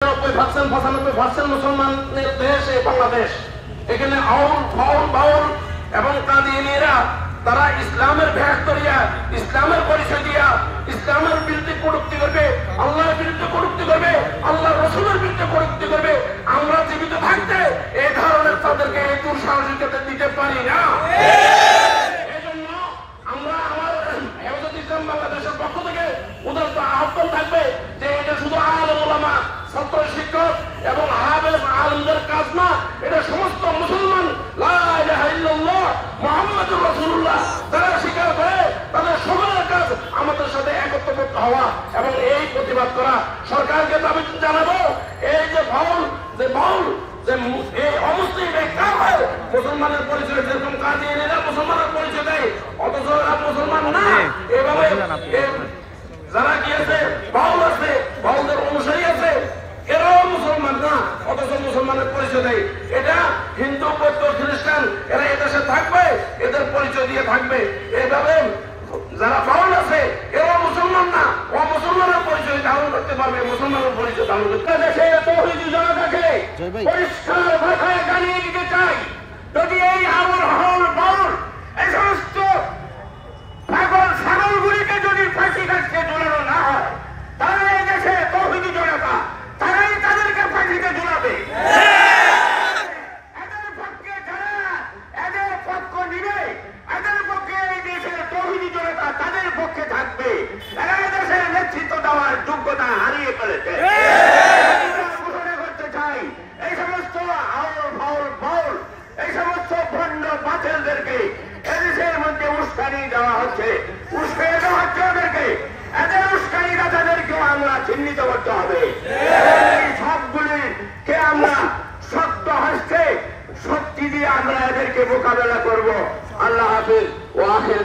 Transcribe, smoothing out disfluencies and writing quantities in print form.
90% 95% মুসলমানের দেশ এই বাংলাদেশ। এখানে আউল ফাউল বাউল এবং কাদিয়ানীরা তারা ইসলামের ভেষ করিয়া, ইসলামের পরিচয় দিয়া ইসলামের বিরুদ্ধে কটূক্তি করবে, আল্লাহর বিরুদ্ধে কটূক্তি করবে, আল্লাহ রসুলের বিরুদ্ধে কটূক্তি করবে। আমরা জীবিত থাকতে এই ধরনের তাদেরকে এই দুঃসাহসিকতা দিতে পারি না। এই জন্য আমরা আমার হেফাজত ইসলাম বাংলাদেশের পক্ষ থেকে উদারত আহ্বান থাকবে যে এটা শুধু আলেম ওলামা, ছাত্র শিক্ষক এবং হাফেজ আলেমদের কাজ না, এটা সমস্ত মুসলমান লা ইলাহা ইল্লাল্লাহ মুহাম্মাদুর রাসূলুল্লাহ যারা স্বীকার করে তাদের সকলের কাজ আমাদের সাথে একত্রবদ্ধ হওয়া এবং এই প্রতিবাদ করা। সরকারকে দাবি জানাবো এই যে বাউল যে এই অমুসলিম এই কাফের মুসলমানের পরিচয় যেরকম কাদিয়ানীরা মুসলমানের পরিচয় দেয় অথচ ওরা মুসলমান না, এভাবে যারা গিয়েছে বাউল আছে, বাউলদের অনুসারী আছে, এরাও মুসলমান না অথচ মুসলমানের পরিচয় দেয়। এটা হিন্দু বৌদ্ধ খ্রিস্টান এরা এদেশে থাকবে, এদের পরিচয় দিয়ে থাকবে। এইভাবে যারা বাউল আছে এরাও মুসলমান না, ও মুসলমানের পরিচয় ধারণ করতে পারবে, মুসলমানের পরিচয় ধারণ করতে দেশে তৌহিদি জনতাকে পরিষ্কার ভাষায় জানিয়ে দিতে চাই, যদি এই আউল হাউল বাউল এই সমস্ত ছাগলগুলিকে যদি ফাঁসি কাটতে ঝুলানো না হয় তাহলে এই দেশে তৌহিদি জনতা তারাই তাদেরকে ফাঁসিতে ঝুলাবে। এদের পক্ষে যারা এদের পক্ষ নিবে, এদের পক্ষে এই দেশের তৌহিদি জনতা তাদের পক্ষে থাকবে। এরা দেশের নেতৃত্ব দেওয়ার যোগ্যতা হারিয়ে ফেলেছে। ঘোষণা করতে চাই এই সমস্ত আউল ফাউল বাউল এই সমস্ত ভণ্ড বাতিলদেরকে এদেশের মধ্যে উস্কানি দেওয়া হচ্ছে, উস্কানি দেওয়া হচ্ছে ওদেরকে। এদের উস্কানি দাতাদেরকেও আমরা চিহ্নিত করতে হবে। সবগুলিকে আমরা সত্য হস্তে শক্তি দিয়ে আমরা এদেরকে মোকাবেলা করব। আল্লাহ হাফেজ ও আখির।